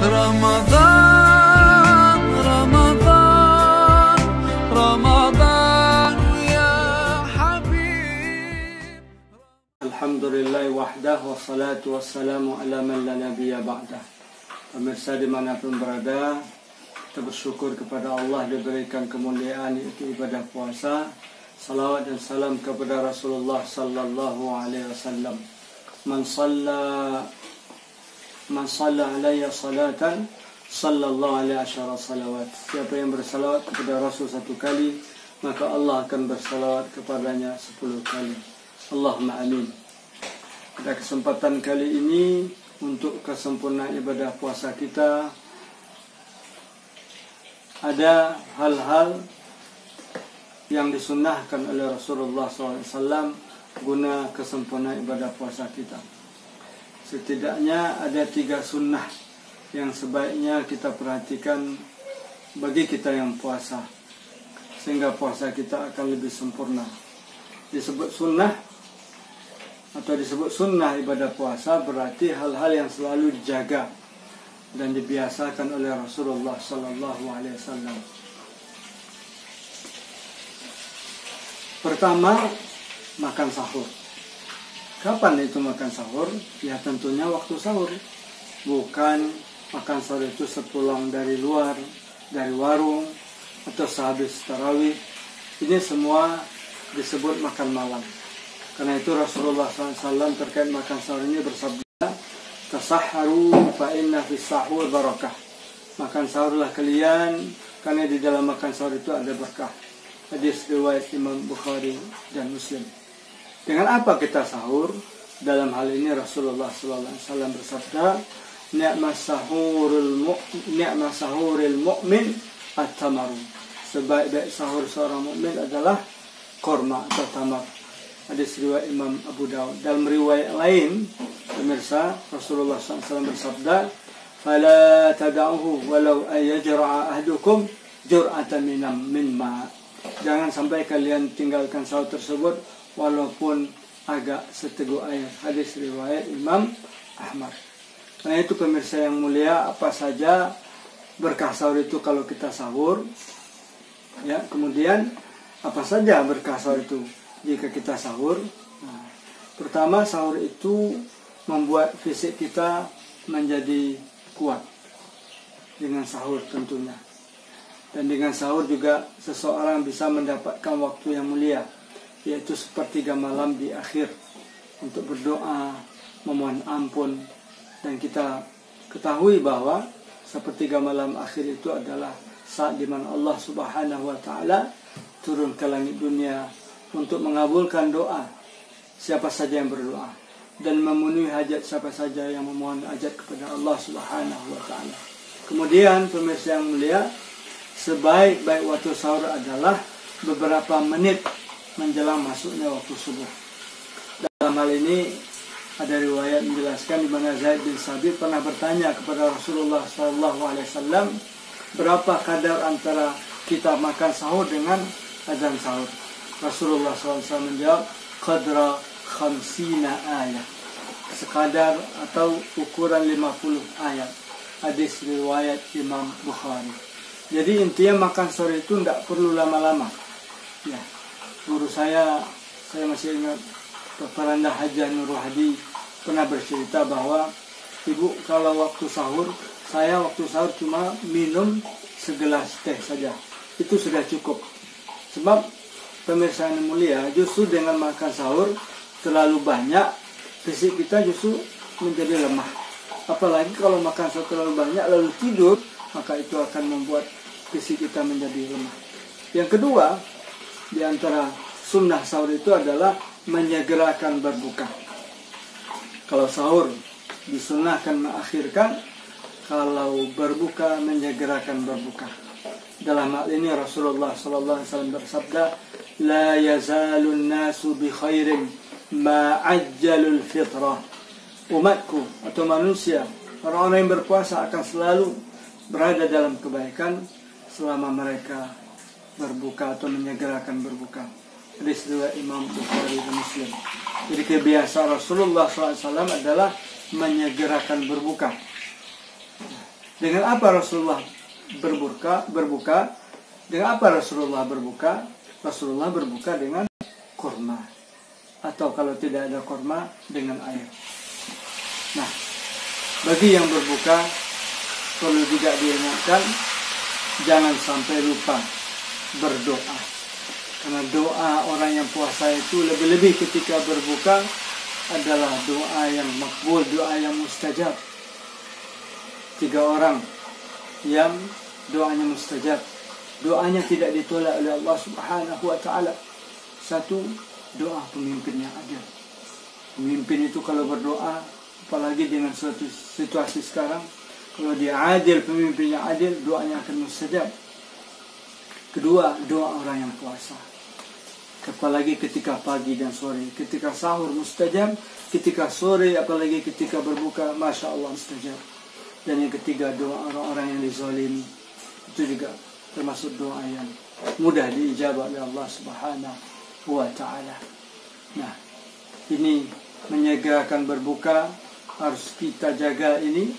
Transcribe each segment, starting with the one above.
رمضان رمضان رمضان يا حبيب. الحمد لله وحده والصلاة والسلام على من لا نبي بعده. Pemirsa dimanapun berada, kita bersyukur kepada Allah diberikan kemuliaan yaitu ibadah puasa. Salawat dan salam kepada Rasulullah sallallahu alaihi wasallam. Man shalla alayya salatan sallallahu alaihi asyara salawat. Siapa yang bersalawat kepada Rasul satu kali, maka Allah akan bersalawat kepadanya 10 kali. Allahumma amin. Pada kesempatan kali ini, untuk kesempurnaan ibadah puasa kita, ada hal-hal yang disunnahkan oleh Rasulullah SAW guna kesempurnaan ibadah puasa kita. Setidaknya ada 3 sunnah yang sebaiknya kita perhatikan bagi kita yang puasa, sehingga puasa kita akan lebih sempurna. Disebut sunnah atau disebut sunnah ibadah puasa berarti hal-hal yang selalu dijaga dan dibiasakan oleh Rasulullah SAW. Pertama, makan sahur. Kapan itu makan sahur? Ya tentunya waktu sahur. Bukan makan sahur itu sepulang dari luar, dari warung, atau sehabis tarawih. Ini semua disebut makan malam. Karena itu Rasulullah SAW terkait makan sahur ini bersabda, "Tasahharu fa inna fis sahur barakah." Makan sahurlah kalian, karena di dalam makan sahur itu ada berkah. Hadis riwayat Imam Bukhari dan Muslim. Dengan apa kita sahur? Dalam hal ini Rasulullah SAW bersabda, "Ni'mas sahurul mu'min at-tamaru." Sebaik-baik sahur seorang mukmin adalah korma atau tamar. Hadis riwayat Imam Abu Dawud. Dalam riwayat lain, pemirsa, Rasulullah SAW bersabda, "Fala tada'uhu walau ayajra'a ahdukum jur'atan min ma." Jangan sampai kalian tinggalkan sahur tersebut walaupun agak seteguk air. Hadis riwayat Imam Ahmad. Karena itu pemirsa yang mulia, apa saja berkah sahur itu kalau kita sahur. Ya, kemudian apa saja berkah sahur itu jika kita sahur? Nah, pertama, sahur itu membuat fisik kita menjadi kuat dengan sahur tentunya. Dan dengan sahur juga seseorang bisa mendapatkan waktu yang mulia, yaitu sepertiga malam di akhir untuk berdoa, memohon ampun. Dan kita ketahui bahwa sepertiga malam akhir itu adalah saat di mana Allah Subhanahu wa Ta'ala turun ke langit dunia untuk mengabulkan doa siapa saja yang berdoa dan memenuhi hajat siapa saja yang memohon hajat kepada Allah Subhanahu wa Ta'ala. Kemudian pemirsa yang mulia, sebaik-baik waktu sahur adalah beberapa menit menjelang masuknya waktu subuh. Dalam hal ini ada riwayat menjelaskan di mana Zaid bin Sabit pernah bertanya kepada Rasulullah SAW, berapa kadar antara kita makan sahur dengan azan sahur? Rasulullah SAW menjawab, "Qadra khamsina ayat." Sekadar atau ukuran 50 ayat. Hadis riwayat Imam Bukhari. Jadi intinya makan sahur itu tidak perlu lama-lama. Ya, guru saya masih ingat, Dr. Anda Hajar Nurul Hadi pernah bercerita bahwa, "Ibu, kalau waktu sahur waktu cuma minum segelas teh saja. Itu sudah cukup." Sebab pemirsa yang mulia, justru dengan makan sahur terlalu banyak, fisik kita justru menjadi lemah. Apalagi kalau makan sahur terlalu banyak lalu tidur, maka itu akan membuat fisik kita menjadi lemah. Yang kedua, di antara sunnah sahur itu adalah menyegerakan berbuka. Kalau sahur disunnahkan mengakhirkan, kalau berbuka menyegerakan berbuka. Dalam hal ini Rasulullah SAW bersabda, "La yazalun nasu bi khairin ma ajjalul fitrah." Umatku atau manusia, orang-orang yang berpuasa akan selalu berada dalam kebaikan selama mereka berbuka atau menyegerakan berbuka. Hadis riwayat Imam Bukhari dan Muslim. Jadi kebiasaan Rasulullah SAW adalah menyegerakan berbuka. Dengan apa Rasulullah berbuka? Dengan apa Rasulullah berbuka? Rasulullah berbuka dengan kurma. Atau kalau tidak ada kurma, dengan air. Nah, bagi yang berbuka, perlu juga diingatkan, jangan sampai lupa berdoa. Karena doa orang yang puasa itu lebih-lebih ketika berbuka adalah doa yang makbul, doa yang mustajab. 3 orang yang doanya mustajab, doanya tidak ditolak oleh Allah Subhanahu wa taala. 1, doa pemimpin yang adil. Pemimpin itu kalau berdoa, apalagi dengan suatu situasi sekarang, kalau dia adil, pemimpin yang adil, doanya akan mustajab. Kedua, doa orang yang puasa. Apalagi ketika pagi dan sore, ketika sahur mustajab, ketika sore, apalagi ketika berbuka, Masya Allah mustajab. Dan yang ketiga, doa orang-orang yang dizalimi, itu juga termasuk doa yang mudah diijabah oleh Allah Subhanahu wa ta'ala. Nah, ini menyegerakan berbuka, harus kita jaga ini.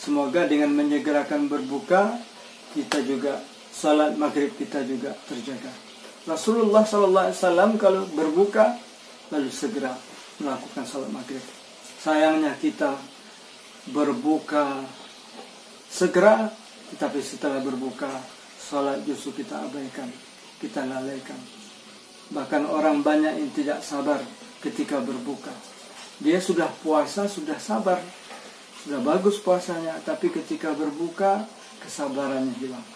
Semoga dengan menyegerakan berbuka, kita juga salat maghrib kita juga terjaga. Rasulullah SAW kalau berbuka lalu segera melakukan salat maghrib. Sayangnya kita berbuka segera, tetapi setelah berbuka salat justru kita abaikan, kita lalaikan. Bahkan orang banyak yang tidak sabar ketika berbuka. Dia sudah puasa, sudah sabar, sudah bagus puasanya, tapi ketika berbuka kesabarannya hilang.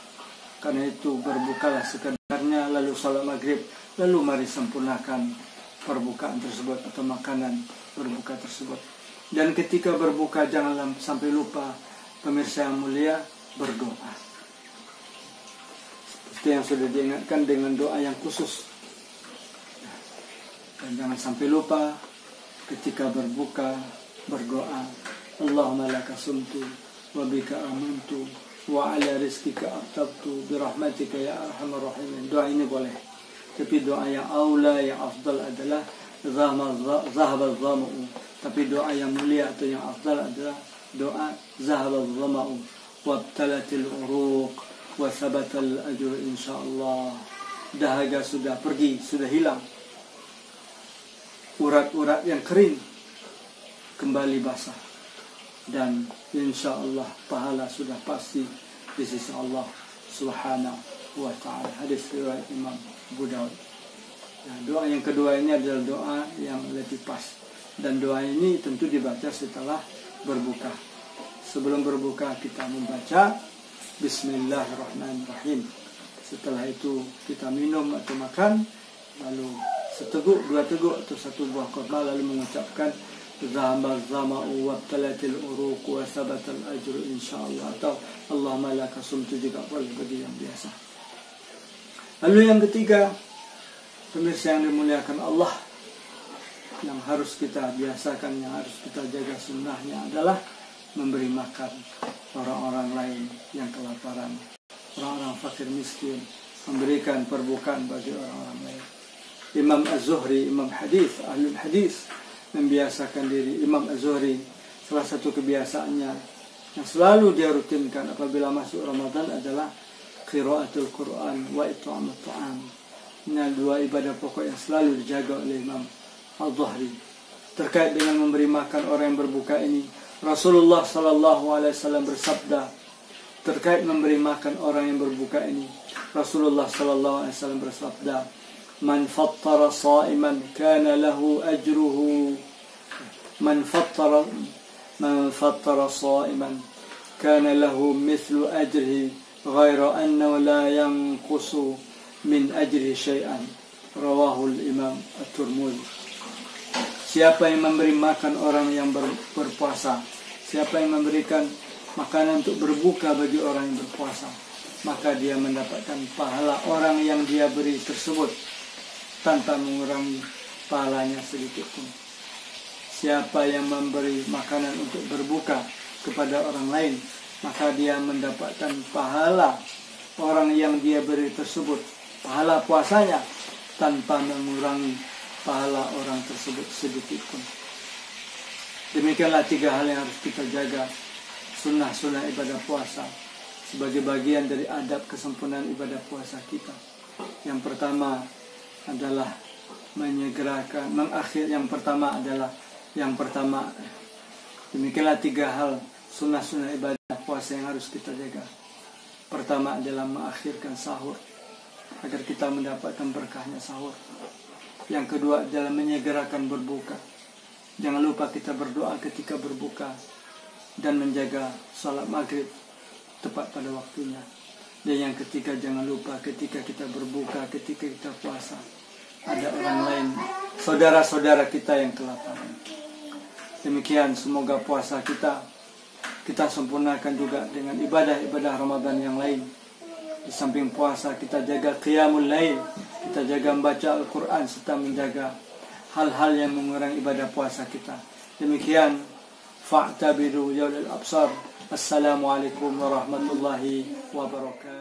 Karena itu berbukalah sekedarnya, lalu salat maghrib, lalu mari sempurnakan perbukaan tersebut atau makanan berbuka tersebut. Dan ketika berbuka janganlah sampai lupa, pemirsa yang mulia, berdoa. Seperti yang sudah diingatkan dengan doa yang khusus. Dan jangan sampai lupa ketika berbuka berdoa, Allahumma laka sumtu wa bika amantu wa ala rizkika aftabtu birahmatika ya arhamar rahimin. Doa ini boleh, tapi doa yang aula, yang afdal adalah zahabal dhama'u. Tapi doa yang mulia atau yang afdal adalah doa zahabal dhama'u wabtalatil uruq wa thabatal ajr insyaallah. Dahaga sudah pergi, sudah hilang, urat-urat yang kering kembali basah, dan insya Allah pahala sudah pasti di sisi Allah Subhanahu wa ta'ala. Hadis riwayat Imam Abu Daud. Nah, doa yang kedua ini adalah doa yang lebih pas, dan doa ini tentu dibaca setelah berbuka. Sebelum berbuka kita membaca Bismillahirrahmanirrahim. Setelah itu kita minum atau makan, lalu seteguk, 2 teguk atau 1 buah kurma, lalu mengucapkan Zahabal dhama'u wabtalatil uruq wa thabatal ajru insyaallah, atau Allahumma laka sumtu juga boleh bagi yang biasa. Lalu yang ketiga, pemirsa yang dimuliakan Allah, yang harus kita biasakan, yang harus kita jaga sunnahnya adalah memberi makan orang-orang lain yang kelaparan, orang-orang fakir miskin, memberikan perbukaan bagi orang-orang lain. Imam Az-Zuhri, Imam hadis, ahlul hadis, membiasakan diri. Imam Az-Zuhri, salah satu kebiasaannya yang selalu dia rutinkan apabila masuk Ramadan adalah qiraatul Quran wa it'amut ta'am. Ini 2 ibadah pokok yang selalu dijaga oleh Imam Az-Zuhri. Terkait dengan memberi makan orang yang berbuka ini, Rasulullah SAW bersabda terkait memberi makan orang yang berbuka ini. Rasulullah SAW bersabda, Man fattara sa'iman kana lahu ajruhu. Man fattara sa'iman kana lahu mithlu ajrihi ghaira annahu la yanqusu min ajrihi syai'an. Rawahul Imam At-Tirmidzi. Siapa yang memberi makan orang yang berpuasa, siapa yang memberikan makanan untuk berbuka bagi orang yang berpuasa, maka dia mendapatkan pahala orang yang dia beri tersebut tanpa mengurangi pahalanya sedikit pun. Siapa yang memberi makanan untuk berbuka kepada orang lain, maka dia mendapatkan pahala orang yang dia beri tersebut, pahala puasanya, tanpa mengurangi pahala orang tersebut sedikit pun. Demikianlah 3 hal yang harus kita jaga sunnah-sunnah ibadah puasa sebagai bagian dari adab kesempurnaan ibadah puasa kita. Yang pertama adalah menyegerakan, demikianlah 3 hal sunnah-sunnah ibadah puasa yang harus kita jaga. Pertama adalah mengakhirkan sahur agar kita mendapatkan berkahnya sahur. Yang kedua adalah menyegerakan berbuka. Jangan lupa kita berdoa ketika berbuka dan menjaga sholat maghrib tepat pada waktunya. Dan yang ketiga, jangan lupa ketika kita berbuka, ketika kita puasa, ada orang lain, saudara-saudara kita yang kelaparan. Demikian, semoga puasa kita sempurnakan juga dengan ibadah-ibadah Ramadan yang lain. Di samping puasa kita jaga qiyamul lail, kita jaga membaca Al-Quran serta menjaga hal-hal yang mengurangi ibadah puasa kita. Demikian, fa'tabiru ya ulil absar. Assalamualaikum warahmatullahi wabarakatuh.